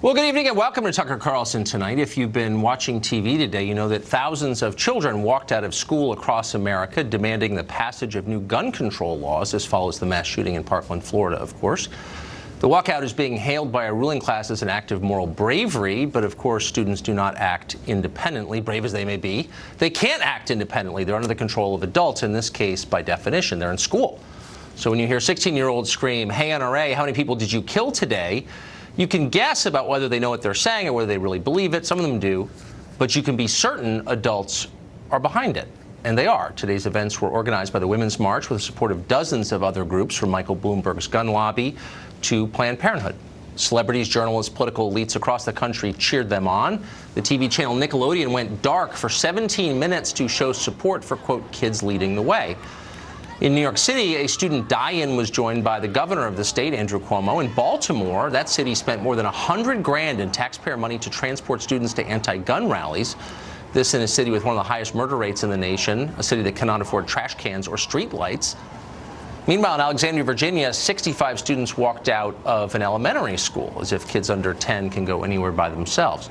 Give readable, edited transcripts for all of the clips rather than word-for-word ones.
Well, good evening and welcome to Tucker Carlson Tonight. If you've been watching TV today, you know that thousands of children walked out of school across America demanding the passage of new gun control laws. This follows the mass shooting in Parkland, Florida, of course. The walkout is being hailed by a ruling class as an act of moral bravery, but of course students do not act independently, brave as they may be. They can't act independently. They're under the control of adults. In this case, by definition, they're in school. So when you hear 16-year-olds scream, "Hey NRA, how many people did you kill today?" you can guess about whether they know what they're saying or whether they really believe it. Some of them do, but you can be certain adults are behind it, and they are. Today's events were organized by the Women's March with the support of dozens of other groups, from Michael Bloomberg's gun lobby to Planned Parenthood. Celebrities, journalists, political elites across the country cheered them on. The TV channel Nickelodeon went dark for 17 minutes to show support for, quote, kids leading the way. In New York City, a student die-in was joined by the governor of the state, Andrew Cuomo. In Baltimore, that city spent more than $100 grand in taxpayer money to transport students to anti-gun rallies. This in a city with one of the highest murder rates in the nation, a city that cannot afford trash cans or street lights. Meanwhile, in Alexandria, Virginia, 65 students walked out of an elementary school, as if kids under 10 can go anywhere by themselves.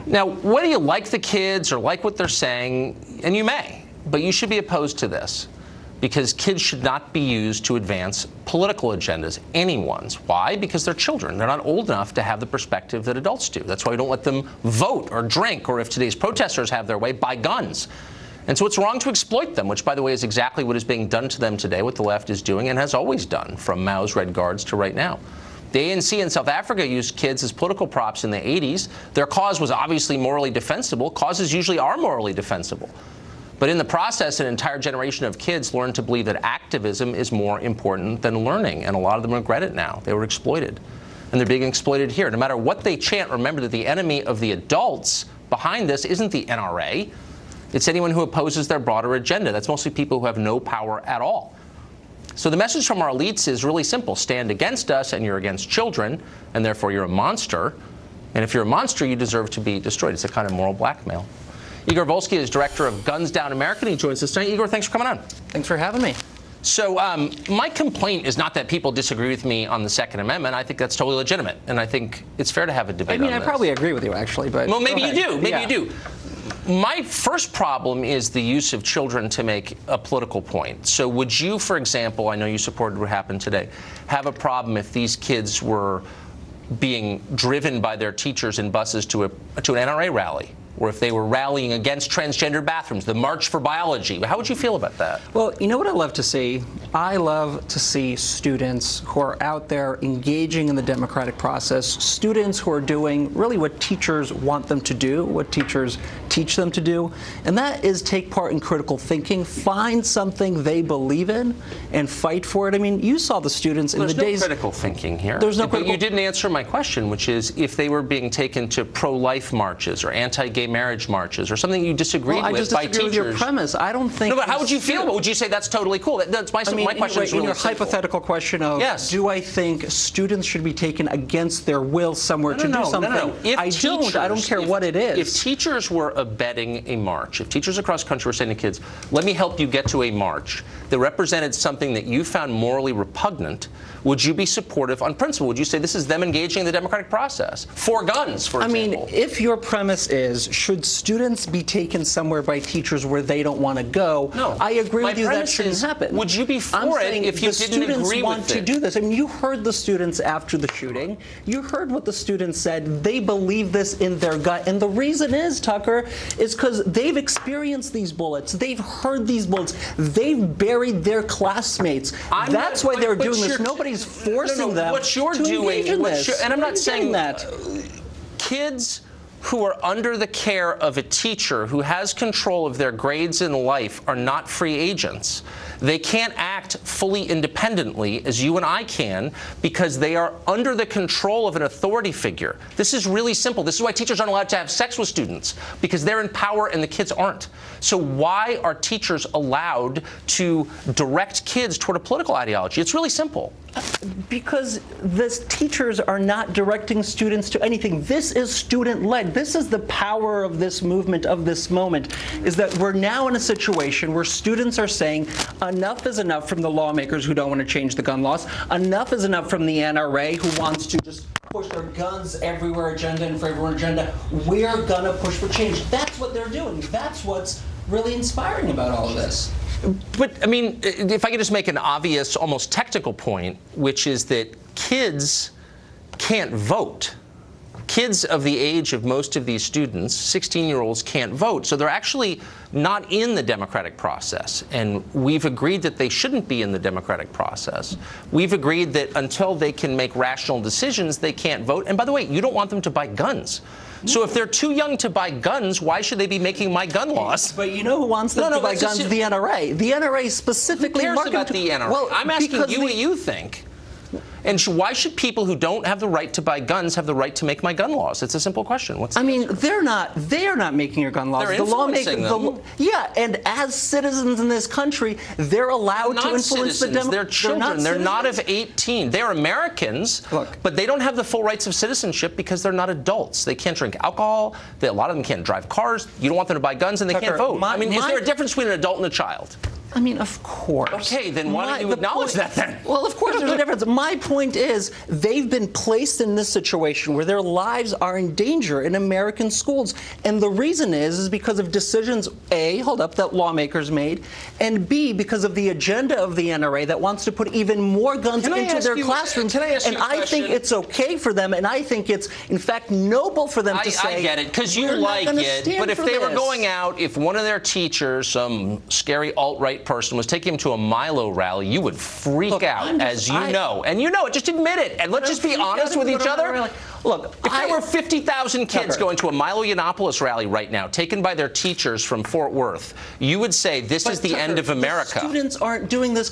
Now, whether you like the kids or like what they're saying, and you may, but you should be opposed to this, because kids should not be used to advance political agendas, anyone's. Why? Because they're children. They're not old enough to have the perspective that adults do. That's why we don't let them vote or drink, or if today's protesters have their way, buy guns. And so it's wrong to exploit them, which, by the way, is exactly what is being done to them today, what the left is doing and has always done, from Mao's Red Guards to right now. The ANC in South Africa used kids as political props in the 80s. Their cause was obviously morally defensible. Causes usually are morally defensible. But in the process, an entire generation of kids learned to believe that activism is more important than learning, and a lot of them regret it now. They were exploited, and they're being exploited here. No matter what they chant, remember that the enemy of the adults behind this isn't the NRA. It's anyone who opposes their broader agenda. That's mostly people who have no power at all. So the message from our elites is really simple. Stand against us, and you're against children, and therefore you're a monster. And if you're a monster, you deserve to be destroyed. It's a kind of moral blackmail. Igor Volsky is director of Guns Down America, and he joins us tonight. Igor, thanks for coming on. Thanks for having me. So my complaint is not that people disagree with me on the Second Amendment. I think that's totally legitimate, and I think it's fair to have a debate on this. I probably agree with you, actually. But well, maybe you do. Maybe you do. My first problem is the use of children to make a political point. So would you, for example, I know you supported what happened today, have a problem if these kids were being driven by their teachers in buses to an NRA rally? Or if they were rallying against transgender bathrooms, the March for Biology? How would you feel about that? Well, you know what I love to see? I love to see students who are out there engaging in the democratic process, students who are doing really what teachers want them to do, what teachers teach them to do, and that is take part in critical thinking, find something they believe in, and fight for it. I mean, you saw the students in the days... There's no critical thinking here. There's no But you didn't answer my question, which is if they were being taken to pro-life marches or anti-gay marriage marches or something you disagreed with by teachers. I just disagree with your premise. I don't think... No, but how would you feel? Would you say that's totally cool? That's my question is really in your hypothetical question of, yes, do I think students should be taken against their will somewhere to do something? No. I don't care what it is. If teachers were abetting a march, if teachers across the country were saying to kids, let me help you get to a march that represented something that you found morally repugnant, would you be supportive on principle? Would you say this is them engaging in the democratic process? For guns, for example. I mean, if your premise is, should students be taken somewhere by teachers where they don't want to go, no, I agree with you that shouldn't happen. Would you be for it if you didn't agree with it? The students want to do this. I mean, you heard the students after the shooting. You heard what the students said. They believe this in their gut. And the reason is, Tucker, is because they've experienced these bullets. They've heard these bullets. They've buried their classmates. That's why they're doing this. Nobody's forcing them what you're to doing, engage in this. And I'm not saying that. Kids who are under the care of a teacher who has control of their grades in life are not free agents. They can't act fully independently as you and I can because they are under the control of an authority figure. This is really simple. This is why teachers aren't allowed to have sex with students, because they're in power and the kids aren't. So why are teachers allowed to direct kids toward a political ideology? It's really simple. Because the teachers are not directing students to anything. This is student-led. This is the power of this movement, of this moment, is that we're now in a situation where students are saying enough is enough from the lawmakers who don't want to change the gun laws. Enough is enough from the NRA who wants to just push their guns everywhere agenda and for everyone agenda. We're going to push for change. That's what they're doing. That's what's really inspiring about all of this. But, I mean, if I could just make an obvious, almost technical point, which is that kids can't vote. Kids of the age of most of these students, 16-year-olds, can't vote. So they're actually not in the democratic process. And we've agreed that they shouldn't be in the democratic process. We've agreed that until they can make rational decisions, they can't vote. And by the way, you don't want them to buy guns. So if they're too young to buy guns, why should they be making my gun laws? But you know who wants them to buy guns? The NRA. The NRA specifically. Who cares about the NRA? Well, I'm asking you what you think. And why should people who don't have the right to buy guns have the right to make my gun laws? It's a simple question. I mean, they're not making your gun laws. They're influencing them. Yeah, and as citizens in this country, they're allowed to influence the democracy. They're children. They're not of 18. They're Americans, but they don't have the full rights of citizenship because they're not adults. They can't drink alcohol. A lot of them can't drive cars. You don't want them to buy guns, and they can't vote. I mean, is there a difference between an adult and a child? I mean, of course. Okay, then why don't you acknowledge that then? Well, of course there's a difference. My point is they've been placed in this situation where their lives are in danger in American schools. And the reason is because of decisions, A, that lawmakers made, and B, because of the agenda of the NRA that wants to put even more guns into their classrooms. And I think it's okay for them, and I think it's, in fact, noble for them to say, I get it, because you like it, but if they were going out, if one of their teachers, some scary alt-right person, was taking him to a Milo rally, you would freak out, as you know. And you know it. Just admit it. And let's just be honest with each other. Look, if there were 50,000 kids going to a Milo Yiannopoulos rally right now, taken by their teachers from Fort Worth, you would say this is the end of America. Students aren't doing this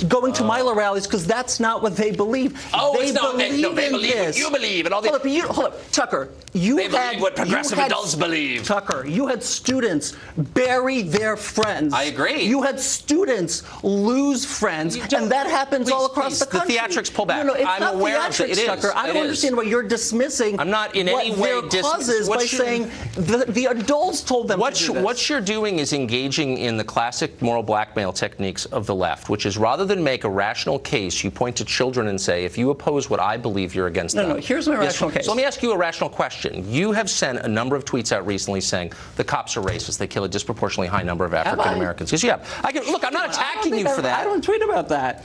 going to Milo rallies because that's not what they believe. Oh, they believe what you believe. And all hold up, Tucker. They believe what progressive adults believe. Tucker, you had students bury their friends. I agree. You had students lose friends, and that happens all across the country. The theatrics pull back. No, it's I'm not aware theatrics, of it. Tucker. I don't understand why you're dismissing. I'm not in any way dismissing by saying the adults told them to do this. What you're doing is engaging in the classic moral blackmail techniques of the left, which is rather than make a rational case, you point to children and say, if you oppose what I believe, you're against them. No, here's my rational case. So let me ask you a rational question. You have sent a number of tweets out recently saying the cops are racist. They kill a disproportionately high number of African Americans. Yes, you have. Look, I'm not attacking you for that. I don't tweet about that.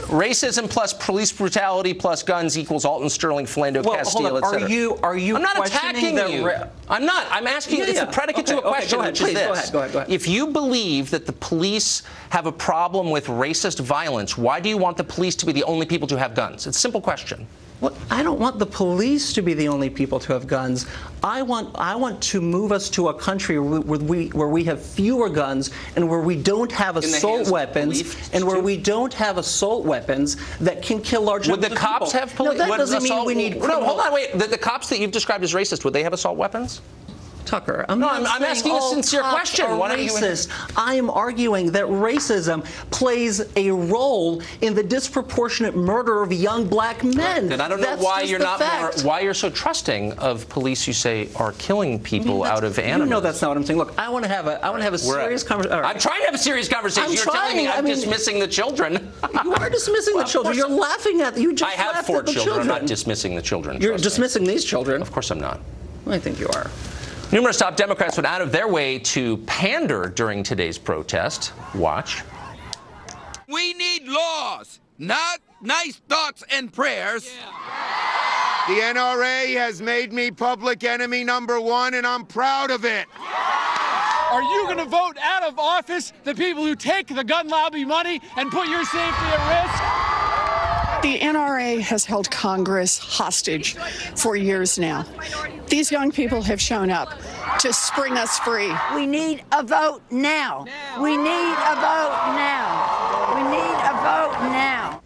Racism plus police brutality plus guns equals Alton Sterling, Philando Castile, etc. Are you? I'm not attacking you. I'm not. I'm asking you. It's a predicate to a question, which is this: go ahead. If you believe that the police have a problem with racist violence, why do you want the police to be the only people to have guns? It's a simple question. Well, I don't want the police to be the only people to have guns. I want to move us to a country where we have fewer guns and where we don't have assault weapons that can kill large numbers of people. Would the cops have police? No, that doesn't mean we need. No, hold on, wait. The cops that you've described as racist, would they have assault weapons? Tucker, I'm asking a sincere question. Why don't racist. I am arguing that racism plays a role in the disproportionate murder of young black men. And I don't know why you're so trusting of police you say are killing people out of animus. You know that's not what I'm saying. Look, I want to have a serious conversation. I'm trying to have a serious conversation. You're telling me I'm dismissing the children. You are dismissing the children. You're laughing at you. I have 4 children. I'm not dismissing the children. You're dismissing these children. Of course I'm not. I think you are. Numerous top Democrats went out of their way to pander during today's protest. Watch. We need laws, not nice thoughts and prayers. Yeah. The NRA has made me public enemy #1, and I'm proud of it. Are you going to vote out of office the people who take the gun lobby money and put your safety at risk? The NRA has held Congress hostage for years now. These young people have shown up to spring us free. We need a vote now. We need a vote now. We need a vote now.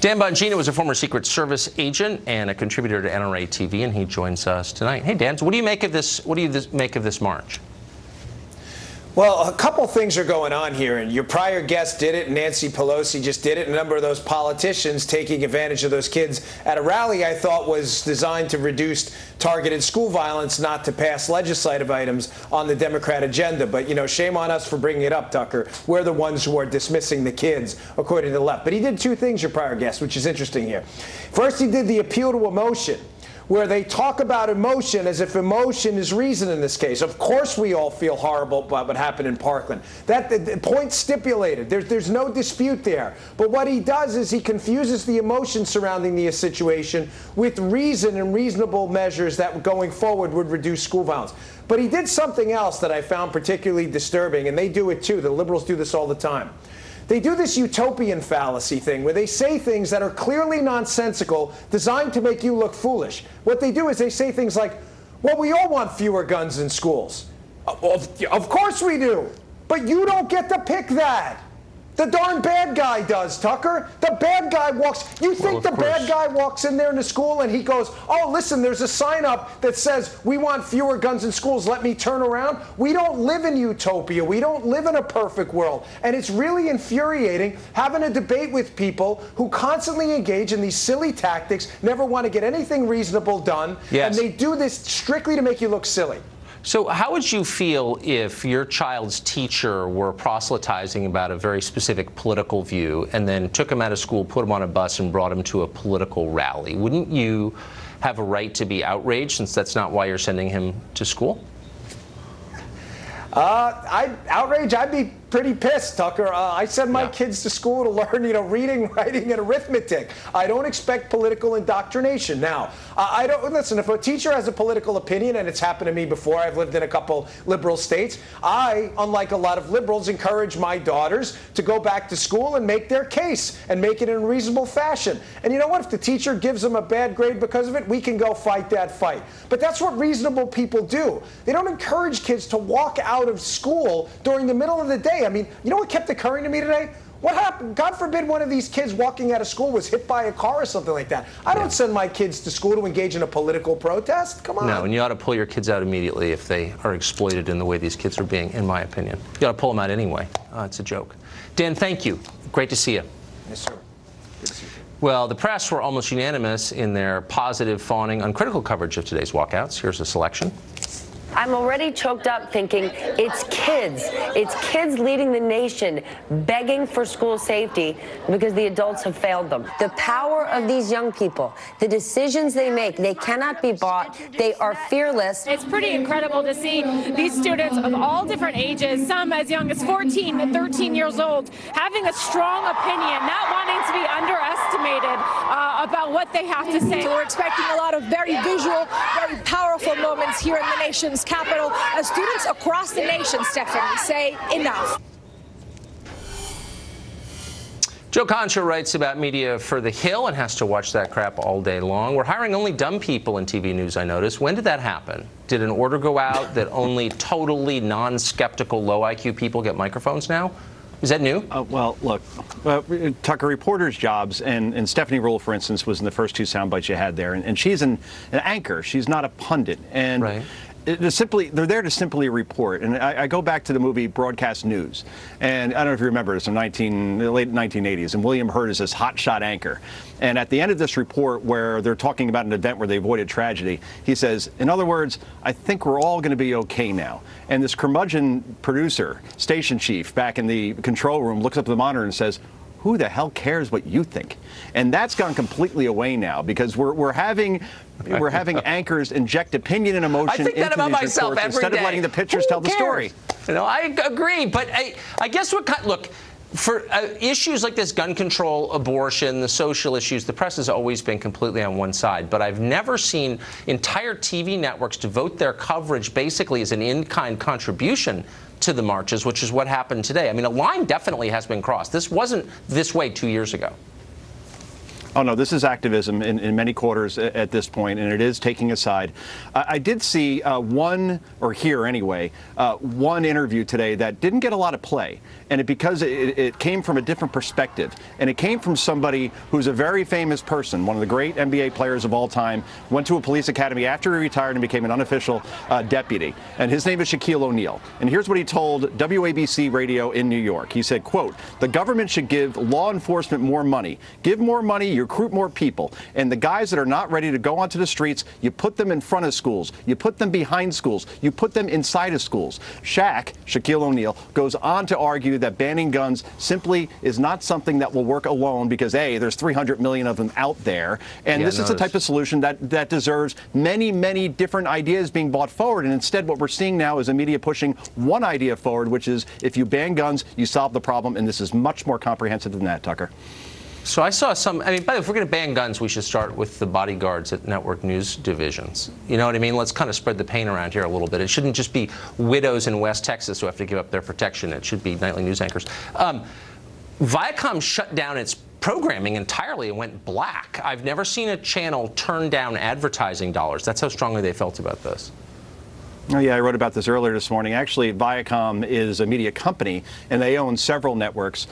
Dan Bongino is a former Secret Service agent and a contributor to NRA TV, and he joins us tonight. Hey, Dan, so what do you make of this? What do you make of this march? Well, a couple things are going on here, and your prior guest did it, and Nancy Pelosi just did it. A number of those politicians taking advantage of those kids at a rally I thought was designed to reduce targeted school violence, not to pass legislative items on the Democrat agenda. But, you know, shame on us for bringing it up, Tucker. We're the ones who are dismissing the kids, according to the left. But he did two things, your prior guest, which is interesting here. First, he did the appeal to emotion, where they talk about emotion as if emotion is reason in this case. Of course we all feel horrible about what happened in Parkland. That the point stipulated. There's no dispute there. But what he does is he confuses the emotion surrounding the situation with reason and reasonable measures that going forward would reduce school violence. But he did something else that I found particularly disturbing, and they do it too. The liberals do this all the time. They do this utopian fallacy thing where they say things that are clearly nonsensical, designed to make you look foolish. What they do is they say things like, well, we all want fewer guns in schools. Of course we do. But you don't get to pick that. The darn bad guy does, Tucker. The bad guy walks. You think the bad guy walks in there in the school and he goes, oh, listen, there's a sign up that says we want fewer guns in schools. Let me turn around. We don't live in utopia. We don't live in a perfect world. And it's really infuriating having a debate with people who constantly engage in these silly tactics, never want to get anything reasonable done. Yes. And they do this strictly to make you look silly. So how would you feel if your child's teacher were proselytizing about a very specific political view and then took him out of school, put him on a bus, and brought him to a political rally? Wouldn't you have a right to be outraged, since that's not why you're sending him to school? I'd be pretty pissed, Tucker. I send my kids to school to learn, reading, writing, and arithmetic. I don't expect political indoctrination. Now, I don't listen. If a teacher has a political opinion, and it's happened to me before, I've lived in a couple liberal states. I, unlike a lot of liberals, encourage my daughters to go back to school and make their case and make it in a reasonable fashion. And you know what? If the teacher gives them a bad grade because of it, we can go fight that fight. But that's what reasonable people do. They don't encourage kids to walk out of school during the middle of the day. I mean, you know what kept occurring to me today? What happened? God forbid one of these kids walking out of school was hit by a car or something like that. I don't send my kids to school to engage in a political protest. Come on. No, and you ought to pull your kids out immediately if they are exploited in the way these kids are being, in my opinion. You ought to pull them out anyway. It's a joke. Dan, thank you. Great to see you. Yes, sir. Good to see you. Well, the press were almost unanimous in their positive, fawning, uncritical coverage of today's walkouts. Here's a selection. I'm already choked up thinking it's kids leading the nation begging for school safety because the adults have failed them. The power of these young people, the decisions they make, they cannot be bought. They are fearless. It's pretty incredible to see these students of all different ages, some as young as 14 and 13 years old, having a strong opinion, not wanting to be underestimated about what they have to say. So we're expecting a lot of very visual, very powerful moments here in the nation's capital as students across the nation, Stephanie, say enough. Joe Concha writes about media for The Hill and has to watch that crap all day long. We're hiring only dumb people in TV news, I noticed. When did that happen? Did an order go out that only totally non-skeptical, low-IQ people get microphones now? Is that new? Well, look, Tucker, reporters' jobs, and Stephanie Rule, for instance, was in the first two sound bites you had there, and she's an anchor. She's not a pundit. And right. They're there to simply report. And I go back to the movie Broadcast News, and I don't know if you remember, it's from the late 1980s, and William Hurt is this hotshot anchor. And at the end of this report, where they're talking about an event where they avoided tragedy, he says, in other words, I think we're all going to be okay now. And this curmudgeon producer, station chief, back in the control room, looks up at the monitor and says, who the hell cares what you think? And that's gone completely away now, because we're having anchors inject opinion and emotion into these reports instead of letting the pictures tell the story. I agree, but I guess look, for issues like this, gun control, abortion, the social issues, the press has always been completely on one side. But I've never seen entire TV networks devote their coverage basically as an in-kind contribution to the marches, which is what happened today. I mean, a line definitely has been crossed. This wasn't this way 2 years ago. Oh, no, this is activism in many quarters at this point, and it is taking a side. I did see one interview today that didn't get a lot of play, and because it came from a different perspective, and it came from somebody who's a very famous person, one of the great NBA players of all time, went to a police academy after he retired and became an unofficial deputy, and his name is Shaquille O'Neal. And here's what he told WABC Radio in New York. He said, quote, "The government should give law enforcement more money. Give more money, you recruit more people. And the guys that are not ready to go onto the streets, you put them in front of schools. You put them behind schools. You put them inside of schools." Shaquille O'Neal, goes on to argue that banning guns simply is not something that will work alone because, A, there's 300 million of them out there. And this is the type of solution that deserves many, many different ideas being brought forward. And instead, what we're seeing now is the media pushing one idea forward, which is if you ban guns, you solve the problem. And this is much more comprehensive than that, Tucker. So I saw some, by the way, if we're going to ban guns, we should start with the bodyguards at network news divisions. You know what I mean? Let's kind of spread the pain around here a little bit. It shouldn't just be widows in West Texas who have to give up their protection. It should be nightly news anchors. Viacom shut down its programming entirely and went black. I've never seen a channel turn down advertising dollars. That's how strongly they felt about this. Oh, yeah, I wrote about this earlier this morning. Actually, Viacom is a media company, and they own several networks,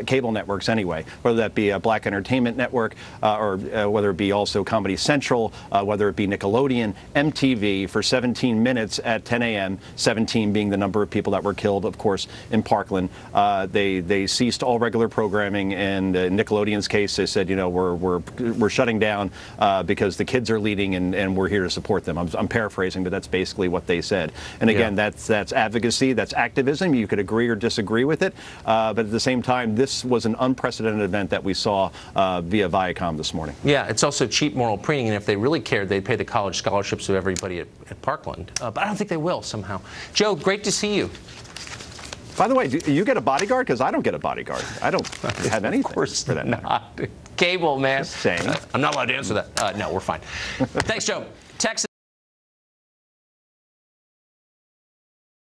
cable networks anyway, whether that be a Black Entertainment Network or whether it be also Comedy Central, whether it be Nickelodeon, MTV for 17 minutes at 10 a.m., 17 being the number of people that were killed, of course, in Parkland. They ceased all regular programming, and in Nickelodeon's case, they said, you know, we're shutting down because the kids are leading, and we're here to support them. I'm paraphrasing, but that's basically what they said. And again, that's advocacy, that's activism. You could agree or disagree with it, but at the same time, this was an unprecedented event that we saw via Viacom this morning. Yeah, it's also cheap moral preening, and if they really cared, they'd pay the college scholarships of everybody at Parkland. But I don't think they will somehow. Joe, great to see you. By the way, do you get a bodyguard? Because I don't get a bodyguard. I don't have anything. Of course for that. Not. Cable, man. Just saying. I'm not allowed to answer that. No, we're fine. Thanks, Joe. Texas.